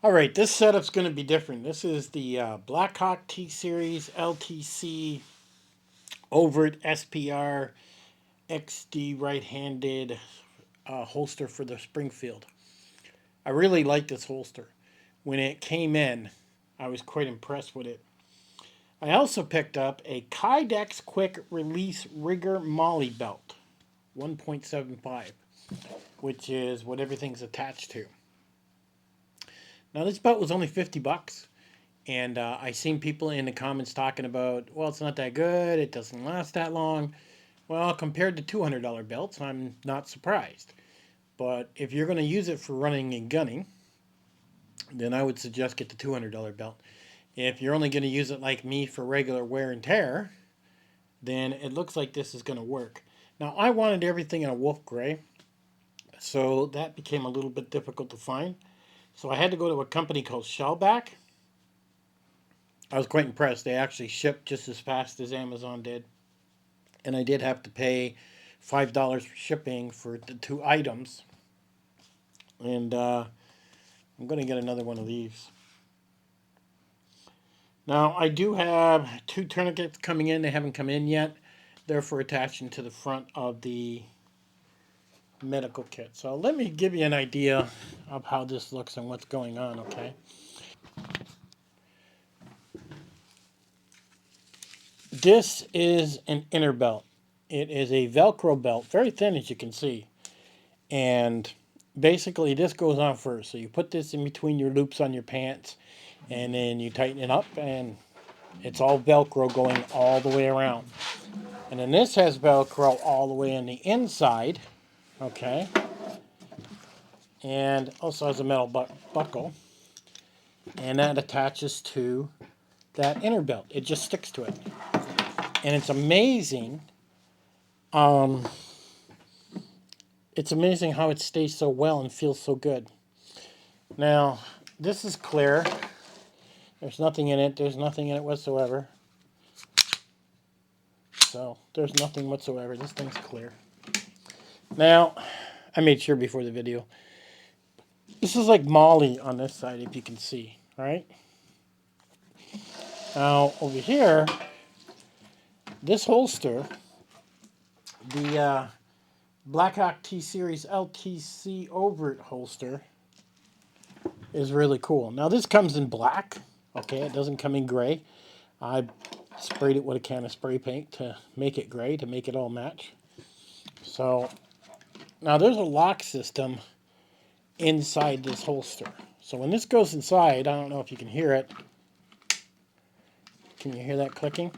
All right, this setup's going to be different. This is the Blackhawk T-Series L2C Overt SPR XD right-handed holster for the Springfield. I really like this holster. When it came in, I was quite impressed with it. I also picked up a Kydex Quick Release Rigger Molly belt, 1.75, which is what everything's attached to. Now this belt was only 50 bucks. And I seen people in the comments talking about, well, it's not that good, it doesn't last that long. Well, compared to $200 belts, I'm not surprised. But if you're going to use it for running and gunning, then I would suggest get the $200 belt. If you're only going to use it like me for regular wear and tear, then it looks like this is going to work. Now, I wanted everything in a wolf gray, so that became a little bit difficult to find. So I had to go to a company called Shellback. I was quite impressed. They actually shipped just as fast as Amazon did. And I did have to pay $5 for shipping for the two items. And I'm going to get another one of these. Now, I do have two tourniquets coming in. They haven't come in yet. They're for attaching to the front of the medical kit. So let me give you an idea of how this looks and what's going on, okay? This is an inner belt. It is a Velcro belt, very thin as you can see. And basically this goes on first. So you put this in between your loops on your pants and then you tighten it up and it's all Velcro going all the way around. And then this has Velcro all the way on the inside, okay? And also has a metal buckle. And that attaches to that inner belt. It just sticks to it. And it's amazing. It's amazing how it stays so well and feels so good. Now, this is clear. There's nothing in it. There's nothing in it whatsoever. So, there's nothing whatsoever. This thing's clear. Now, I made sure before the video. This is like Molly on this side, if you can see, right? Now, over here, this holster, the Blackhawk T-Series L2C Overt holster, is really cool. Now, this comes in black, okay? It doesn't come in gray. I sprayed it with a can of spray paint to make it gray, to make it all match. So, now there's a lock system inside this holster. So when this goes inside, I don't know if you can hear it. Can you hear that clicking?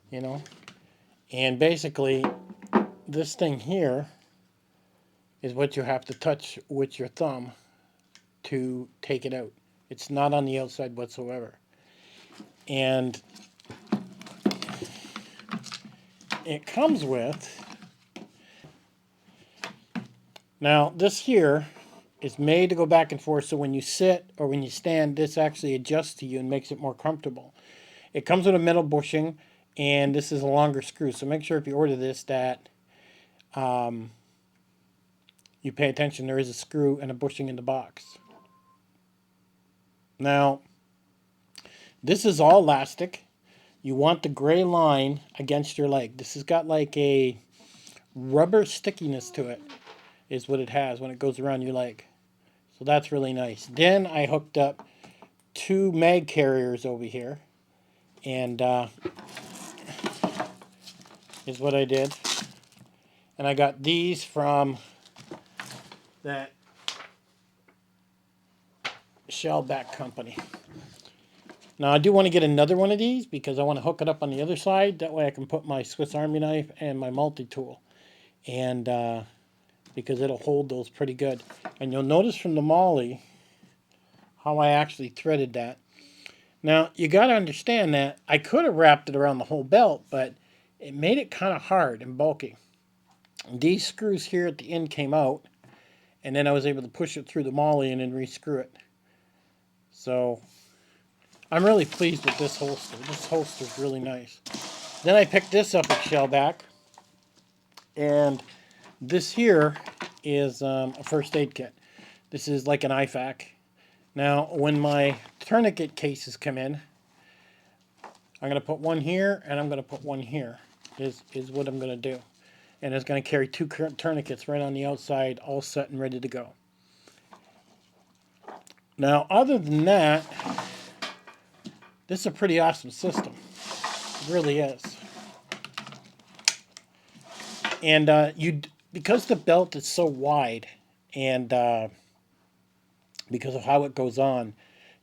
You know? And basically, this thing here is what you have to touch with your thumb to take it out. It's not on the outside whatsoever. And it comes with, now this here is made to go back and forth, so when you sit or when you stand, this actually adjusts to you and makes it more comfortable. It comes with a metal bushing, and this is a longer screw, so make sure if you order this that you pay attention. There is a screw and a bushing in the box. Now, this is all elastic. You want the gray line against your leg. This has got like a rubber stickiness to it, is what it has when it goes around your leg. So that's really nice. Then I hooked up two mag carriers over here, and is what I did. And I got these from that Shellback company. Now I do want to get another one of these because I want to hook it up on the other side. That way I can put my Swiss Army knife and my multi-tool. And because it'll hold those pretty good. And you'll notice from the Molly how I actually threaded that. Now you got to understand that I could have wrapped it around the whole belt, but it made it kind of hard and bulky. And these screws here at the end came out, and then I was able to push it through the Molly and then re-screw it. So I'm really pleased with this holster. This holster is really nice. Then I picked this up at Shellback, and this here is a first aid kit. This is like an IFAK, Now, when my tourniquet cases come in, I'm going to put one here and I'm going to put one here, is what I'm going to do. And it's going to carry two tourniquets right on the outside, all set and ready to go. Now, other than that, this is a pretty awesome system. It really is. And because the belt is so wide and because of how it goes on,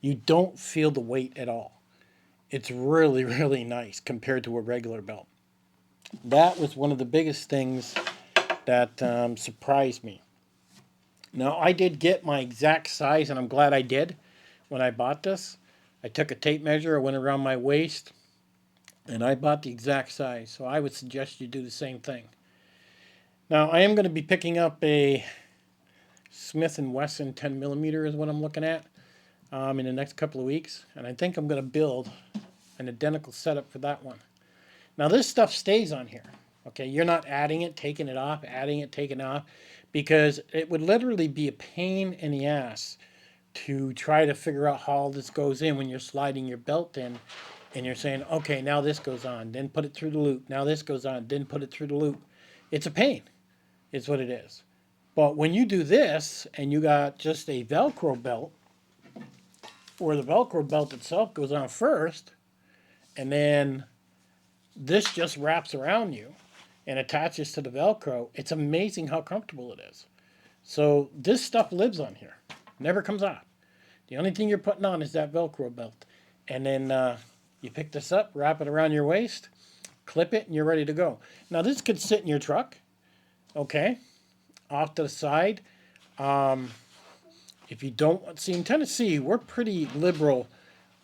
you don't feel the weight at all. It's really, really nice compared to a regular belt. That was one of the biggest things that surprised me. Now, I did get my exact size, and I'm glad I did when I bought this. I took a tape measure, I went around my waist, and I bought the exact size. So I would suggest you do the same thing. Now, I am going to be picking up a Smith & Wesson 10 millimeter is what I'm looking at in the next couple of weeks. And I think I'm going to build an identical setup for that one. Now, this stuff stays on here. Okay, you're not adding it, taking it off, adding it, taking it off, because it would literally be a pain in the ass to try to figure out how all this goes in when you're sliding your belt in and you're saying, okay, now this goes on, then put it through the loop. Now this goes on, then put it through the loop. It's a pain, is what it is. But when you do this and you got just a Velcro belt, or the Velcro belt itself goes on first, and then this just wraps around you and attaches to the Velcro, it's amazing how comfortable it is. So this stuff lives on here, never comes off. The only thing you're putting on is that Velcro belt. And then you pick this up, wrap it around your waist, clip it, and you're ready to go. Now this could sit in your truck, okay, off to the side. If you don't, see in Tennessee, we're pretty liberal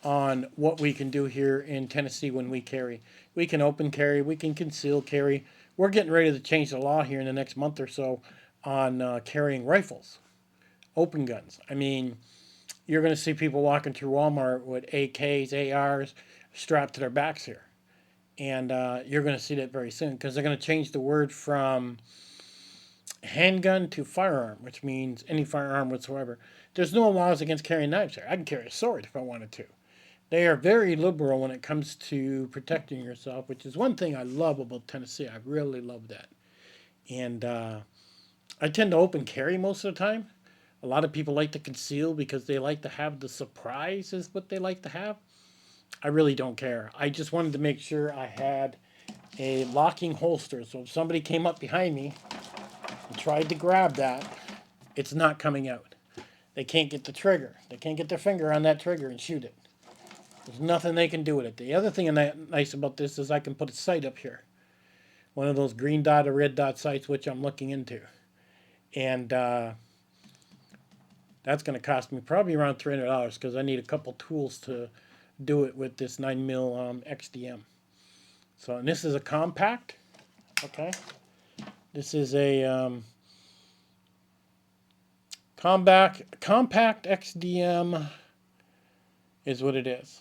on what we can do here in Tennessee when we carry. We can open carry, we can conceal carry. We're getting ready to change the law here in the next month or so on carrying rifles, open guns. I mean, you're going to see people walking through Walmart with AKs, ARs strapped to their backs here. And you're going to see that very soon because they're going to change the word from handgun to firearm, which means any firearm whatsoever. There's no laws against carrying knives here. I can carry a sword if I wanted to. They are very liberal when it comes to protecting yourself, which is one thing I love about Tennessee. I really love that. And I tend to open carry most of the time. A lot of people like to conceal because they like to have the surprise is what they like to have. I really don't care. I just wanted to make sure I had a locking holster. So if somebody came up behind me and tried to grab that, it's not coming out. They can't get the trigger. They can't get their finger on that trigger and shoot it. There's nothing they can do with it. The other thing nice about this is I can put a sight up here. One of those green dot or red dot sights, which I'm looking into. And that's going to cost me probably around $300 because I need a couple tools to do it with this 9mm XDM. So, and this is a compact. Okay. This is a compact XDM is what it is.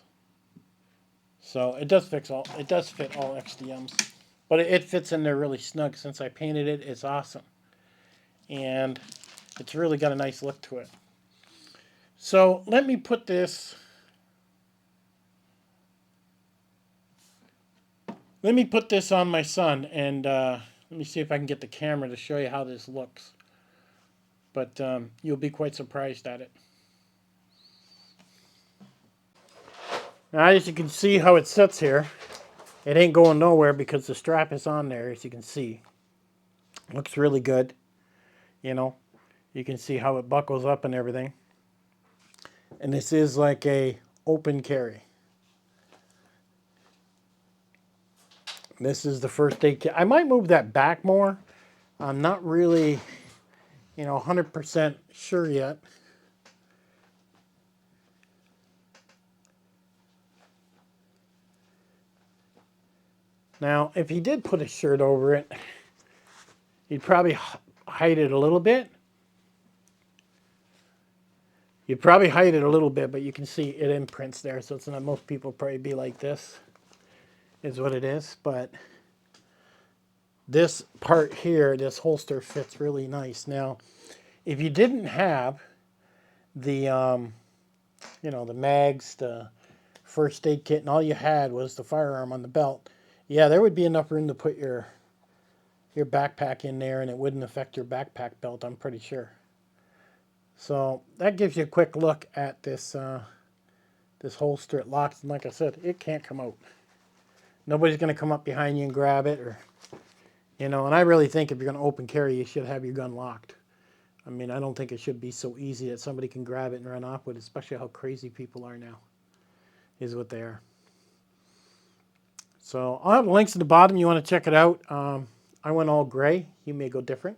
So it does fit all XDMs, but it fits in there really snug. Since I painted it, it's awesome, and it's really got a nice look to it. So let me put this. Let me put this on my son, and let me see if I can get the camera to show you how this looks. But you'll be quite surprised at it. Now, as you can see how it sits here, it ain't going nowhere because the strap is on there, as you can see. Looks really good. You know, you can see how it buckles up and everything. And this is like a open carry. This is the first day. I might move that back more. I'm not really, 100% sure yet. Now, if he did put a shirt over it, he'd probably hide it a little bit. You'd probably hide it a little bit, but you can see it imprints there, so it's not, most people probably be like this, is what it is. But this part here, this holster fits really nice. Now, if you didn't have the you know, the mags, the first aid kit, and all you had was the firearm on the belt, yeah, there would be enough room to put your backpack in there, and it wouldn't affect your backpack belt, I'm pretty sure. So that gives you a quick look at this holster. It locks, and like I said, it can't come out. Nobody's going to come up behind you and grab it, or you know. And I really think if you're going to open carry, you should have your gun locked. I mean, I don't think it should be so easy that somebody can grab it and run off with it, especially how crazy people are now, is what they are. So I'll have links at the bottom. You want to check it out. I went all gray. You may go different.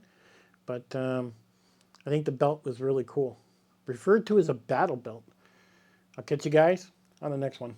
But I think the belt was really cool. Referred to as a battle belt. I'll catch you guys on the next one.